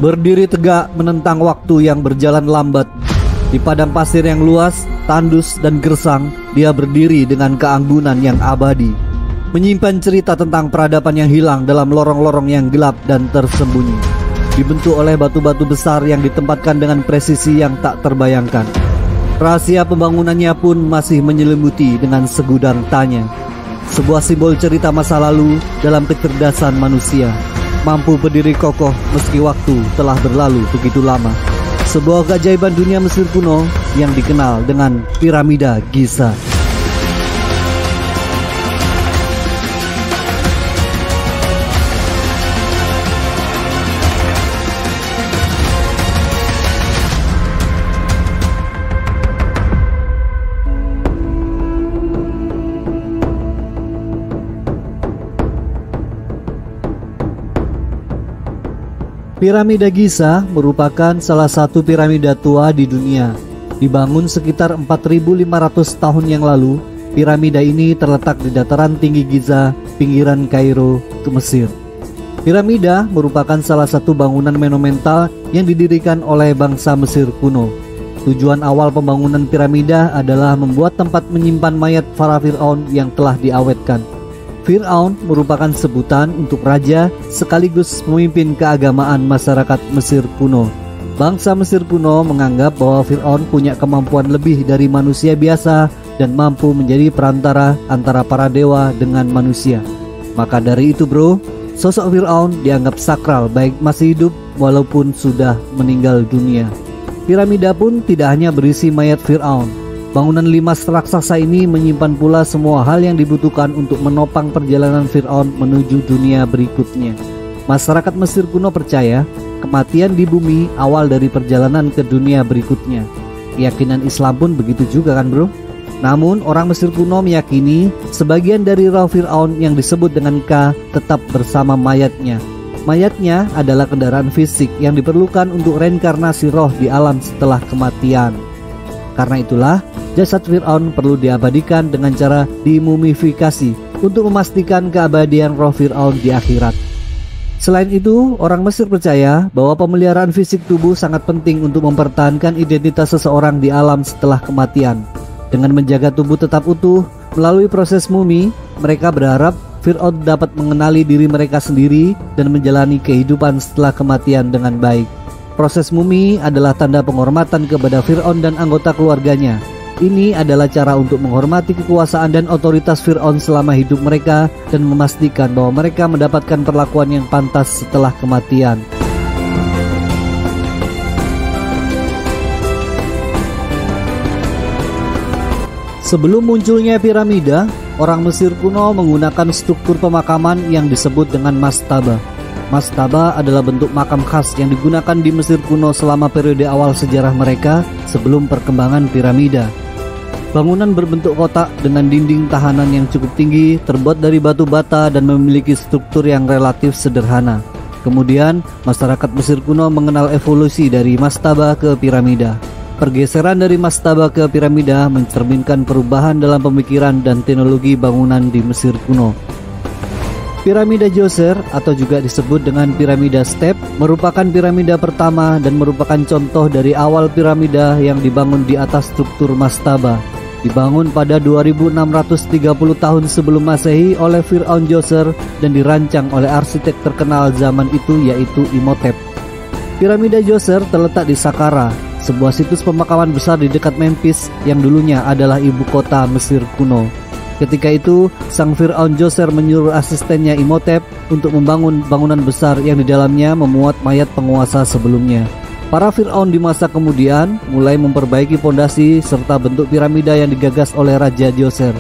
berdiri tegak menentang waktu yang berjalan lambat. Di padang pasir yang luas, tandus dan gersang, dia berdiri dengan keanggunan yang abadi, menyimpan cerita tentang peradaban yang hilang dalam lorong-lorong yang gelap dan tersembunyi, dibentuk oleh batu-batu besar yang ditempatkan dengan presisi yang tak terbayangkan. Rahasia pembangunannya pun masih menyelimuti dengan segudang tanya. Sebuah simbol cerita masa lalu dalam kecerdasan manusia, mampu berdiri kokoh meski waktu telah berlalu begitu lama. Sebuah keajaiban dunia Mesir kuno yang dikenal dengan Piramida Giza. Piramida Giza merupakan salah satu piramida tua di dunia. Dibangun sekitar 4.500 tahun yang lalu, piramida ini terletak di dataran tinggi Giza, pinggiran Kairo, Mesir. Piramida merupakan salah satu bangunan monumental yang didirikan oleh bangsa Mesir kuno. Tujuan awal pembangunan piramida adalah membuat tempat menyimpan mayat para Fir'aun yang telah diawetkan. Fir'aun merupakan sebutan untuk raja sekaligus pemimpin keagamaan masyarakat Mesir kuno. Bangsa Mesir kuno menganggap bahwa Fir'aun punya kemampuan lebih dari manusia biasa dan mampu menjadi perantara antara para dewa dengan manusia. Maka dari itu sosok Fir'aun dianggap sakral baik masih hidup walaupun sudah meninggal dunia. Piramida pun tidak hanya berisi mayat Fir'aun. Bangunan 5 raksasa ini menyimpan pula semua hal yang dibutuhkan untuk menopang perjalanan Fir'aun menuju dunia berikutnya. Masyarakat Mesir kuno percaya kematian di bumi awal dari perjalanan ke dunia berikutnya. Keyakinan Islam pun begitu juga kan Namun orang Mesir kuno meyakini sebagian dari roh Fir'aun yang disebut dengan Ka tetap bersama mayatnya. Mayatnya adalah kendaraan fisik yang diperlukan untuk reinkarnasi roh di alam setelah kematian. Karena itulah jasad Fir'aun perlu diabadikan dengan cara dimumifikasi untuk memastikan keabadian roh Fir'aun di akhirat. Selain itu, orang Mesir percaya bahwa pemeliharaan fisik tubuh sangat penting untuk mempertahankan identitas seseorang di alam setelah kematian. Dengan menjaga tubuh tetap utuh melalui proses mumi, mereka berharap Fir'aun dapat mengenali diri mereka sendiri dan menjalani kehidupan setelah kematian dengan baik. Proses mumi adalah tanda penghormatan kepada Fir'aun dan anggota keluarganya. Ini adalah cara untuk menghormati kekuasaan dan otoritas Fir'aun selama hidup mereka dan memastikan bahwa mereka mendapatkan perlakuan yang pantas setelah kematian. Sebelum munculnya piramida, orang Mesir kuno menggunakan struktur pemakaman yang disebut dengan mastaba. Mastaba adalah bentuk makam khas yang digunakan di Mesir kuno selama periode awal sejarah mereka sebelum perkembangan piramida. Bangunan berbentuk kotak dengan dinding tahanan yang cukup tinggi, terbuat dari batu bata dan memiliki struktur yang relatif sederhana. Kemudian, masyarakat Mesir kuno mengenal evolusi dari mastaba ke piramida. Pergeseran dari mastaba ke piramida mencerminkan perubahan dalam pemikiran dan teknologi bangunan di Mesir kuno. Piramida Djoser atau juga disebut dengan piramida step merupakan piramida pertama dan merupakan contoh dari awal piramida yang dibangun di atas struktur mastaba. Dibangun pada 2630 tahun sebelum Masehi oleh Fir'aun Djoser dan dirancang oleh arsitek terkenal zaman itu yaitu Imhotep. Piramida Djoser terletak di Saqqara, sebuah situs pemakaman besar di dekat Memphis yang dulunya adalah ibu kota Mesir kuno. Ketika itu, sang Fir'aun Djoser menyuruh asistennya Imhotep untuk membangun bangunan besar yang di dalamnya memuat mayat penguasa sebelumnya. Para Fir'aun di masa kemudian mulai memperbaiki fondasi serta bentuk piramida yang digagas oleh Raja Djoser.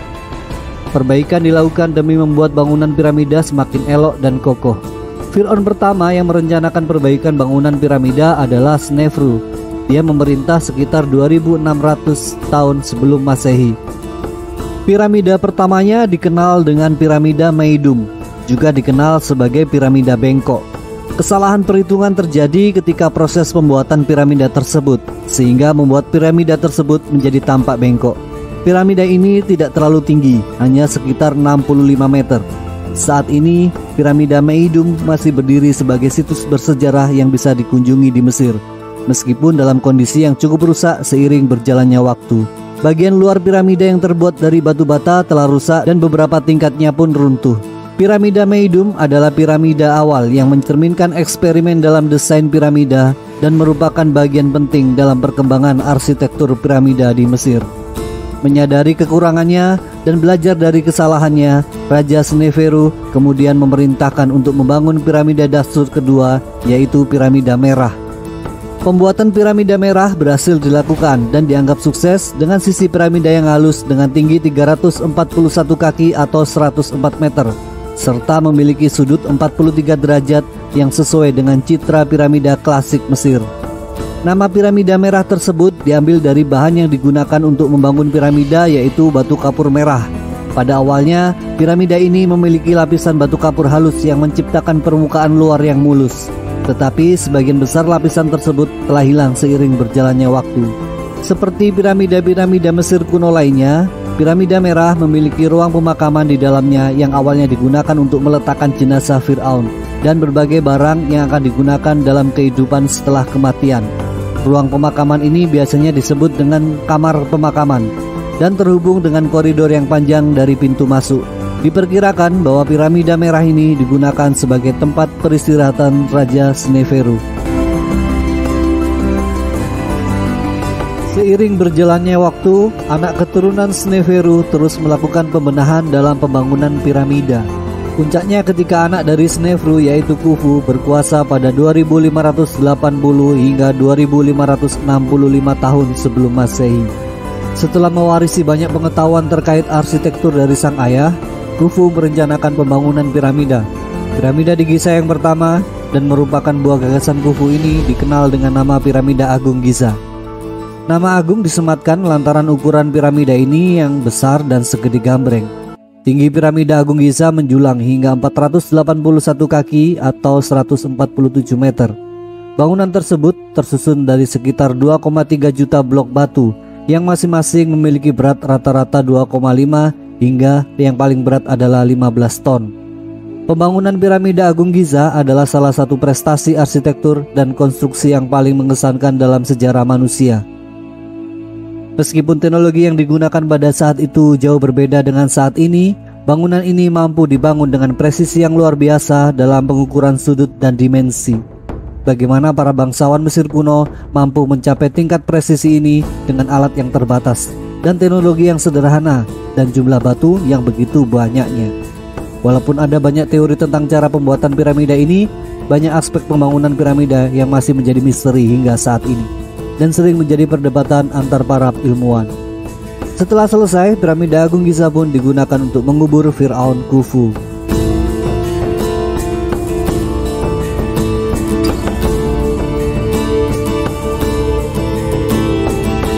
Perbaikan dilakukan demi membuat bangunan piramida semakin elok dan kokoh. Fir'aun pertama yang merencanakan perbaikan bangunan piramida adalah Snefru. Dia memerintah sekitar 2600 tahun sebelum Masehi. Piramida pertamanya dikenal dengan piramida Meidum, juga dikenal sebagai piramida bengkok. Kesalahan perhitungan terjadi ketika proses pembuatan piramida tersebut, sehingga membuat piramida tersebut menjadi tampak bengkok. Piramida ini tidak terlalu tinggi, hanya sekitar 65 meter. Saat ini, piramida Meidum masih berdiri sebagai situs bersejarah yang bisa dikunjungi di Mesir, meskipun dalam kondisi yang cukup rusak seiring berjalannya waktu. Bagian luar piramida yang terbuat dari batu bata telah rusak dan beberapa tingkatnya pun runtuh. Piramida Meidum adalah piramida awal yang mencerminkan eksperimen dalam desain piramida dan merupakan bagian penting dalam perkembangan arsitektur piramida di Mesir. Menyadari kekurangannya dan belajar dari kesalahannya, Raja Sneferu kemudian memerintahkan untuk membangun piramida Dahshur kedua, yaitu piramida merah. Pembuatan piramida merah berhasil dilakukan dan dianggap sukses dengan sisi piramida yang halus dengan tinggi 341 kaki atau 104 meter, serta memiliki sudut 43 derajat yang sesuai dengan citra piramida klasik Mesir. Nama piramida merah tersebut diambil dari bahan yang digunakan untuk membangun piramida, yaitu batu kapur merah. Pada awalnya, piramida ini memiliki lapisan batu kapur halus yang menciptakan permukaan luar yang mulus. Tetapi sebagian besar lapisan tersebut telah hilang seiring berjalannya waktu. Seperti piramida-piramida Mesir kuno lainnya, piramida merah memiliki ruang pemakaman di dalamnya yang awalnya digunakan untuk meletakkan jenazah Fir'aun dan berbagai barang yang akan digunakan dalam kehidupan setelah kematian. Ruang pemakaman ini biasanya disebut dengan kamar pemakaman dan terhubung dengan koridor yang panjang dari pintu masuk. Diperkirakan bahwa piramida merah ini digunakan sebagai tempat peristirahatan Raja Sneferu. Seiring berjalannya waktu, anak keturunan Sneferu terus melakukan pembenahan dalam pembangunan piramida. Puncaknya ketika anak dari Sneferu yaitu Khufu berkuasa pada 2580 hingga 2565 tahun sebelum Masehi. Setelah mewarisi banyak pengetahuan terkait arsitektur dari sang ayah, Khufu merencanakan pembangunan piramida. Piramida di Giza yang pertama dan merupakan buah gagasan Khufu ini dikenal dengan nama Piramida Agung Giza. Nama agung disematkan lantaran ukuran piramida ini yang besar dan segede gambreng. Tinggi piramida Agung Giza menjulang hingga 481 kaki atau 147 meter. Bangunan tersebut tersusun dari sekitar 2,3 juta blok batu yang masing-masing memiliki berat rata-rata 2,5 hingga yang paling berat adalah 15 ton. Pembangunan piramida Agung Giza adalah salah satu prestasi arsitektur dan konstruksi yang paling mengesankan dalam sejarah manusia. Meskipun teknologi yang digunakan pada saat itu jauh berbeda dengan saat ini, bangunan ini mampu dibangun dengan presisi yang luar biasa dalam pengukuran sudut dan dimensi. Bagaimana para bangsawan Mesir kuno mampu mencapai tingkat presisi ini dengan alat yang terbatas dan teknologi yang sederhana dan jumlah batu yang begitu banyaknya. Walaupun ada banyak teori tentang cara pembuatan piramida ini, banyak aspek pembangunan piramida yang masih menjadi misteri hingga saat ini dan sering menjadi perdebatan antar para ilmuwan. Setelah selesai, piramida Agung Giza pun digunakan untuk mengubur Fir'aun Khufu.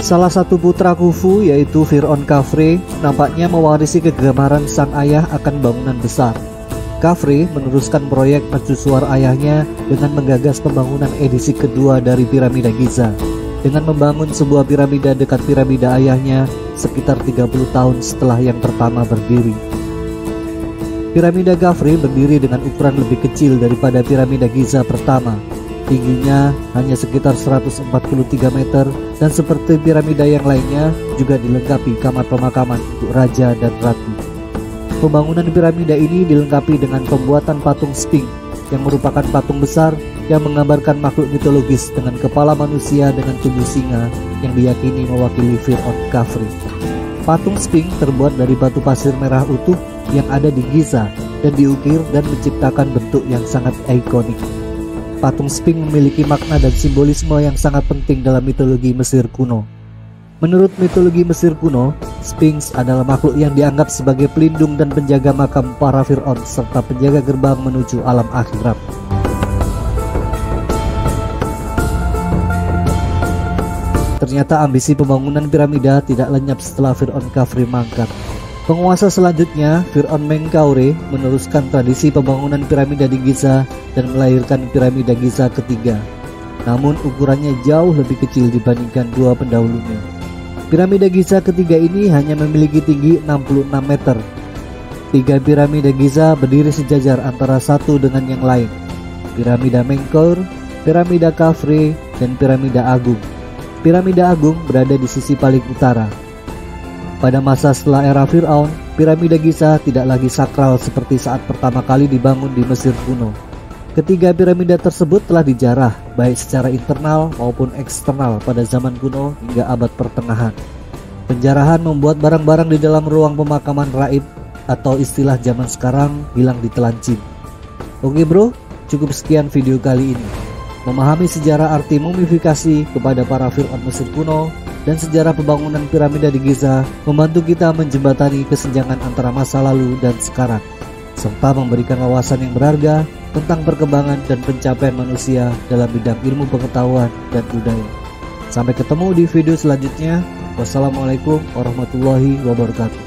Salah satu putra Khufu yaitu Fir'aun Khafre nampaknya mewarisi kegemaran sang ayah akan bangunan besar. Khafre meneruskan proyek mercusuar ayahnya dengan menggagas pembangunan edisi kedua dari piramida Giza dengan membangun sebuah piramida dekat piramida ayahnya sekitar 30 tahun setelah yang pertama berdiri. Piramida Khafre berdiri dengan ukuran lebih kecil daripada piramida Giza pertama. Tingginya hanya sekitar 143 meter dan seperti piramida yang lainnya juga dilengkapi kamar pemakaman untuk raja dan ratu. Pembangunan piramida ini dilengkapi dengan pembuatan patung Sphinx yang merupakan patung besar yang menggambarkan makhluk mitologis dengan kepala manusia dengan tubuh singa yang diyakini mewakili Fir'aun Khafre. Patung Sphinx terbuat dari batu pasir merah utuh yang ada di Giza dan diukir dan menciptakan bentuk yang sangat ikonik. Patung Sphinx memiliki makna dan simbolisme yang sangat penting dalam mitologi Mesir kuno. Menurut mitologi Mesir kuno, Sphinx adalah makhluk yang dianggap sebagai pelindung dan penjaga makam para Fir'aun serta penjaga gerbang menuju alam akhirat. Ternyata ambisi pembangunan piramida tidak lenyap setelah Fir'aun Khafre mangkat. Penguasa selanjutnya, Fir'aun Menkaure, meneruskan tradisi pembangunan piramida di Giza dan melahirkan piramida Giza ketiga. Namun ukurannya jauh lebih kecil dibandingkan dua pendahulunya. Piramida Giza ketiga ini hanya memiliki tinggi 66 meter. 3 piramida Giza berdiri sejajar antara satu dengan yang lain. Piramida Menkaure, piramida Khafre, dan piramida Agung. Piramida Agung berada di sisi paling utara. Pada masa setelah era Firaun, piramida Giza tidak lagi sakral seperti saat pertama kali dibangun di Mesir kuno. Ketiga piramida tersebut telah dijarah baik secara internal maupun eksternal pada zaman kuno hingga abad pertengahan. Penjarahan membuat barang-barang di dalam ruang pemakaman raib atau istilah zaman sekarang hilang ditelan jin. Oke bro, cukup sekian video kali ini. Memahami sejarah arti mumifikasi kepada para Firaun Mesir kuno dan sejarah pembangunan piramida di Giza membantu kita menjembatani kesenjangan antara masa lalu dan sekarang, serta memberikan wawasan yang berharga tentang perkembangan dan pencapaian manusia dalam bidang ilmu pengetahuan dan budaya. Sampai ketemu di video selanjutnya. Wassalamualaikum warahmatullahi wabarakatuh.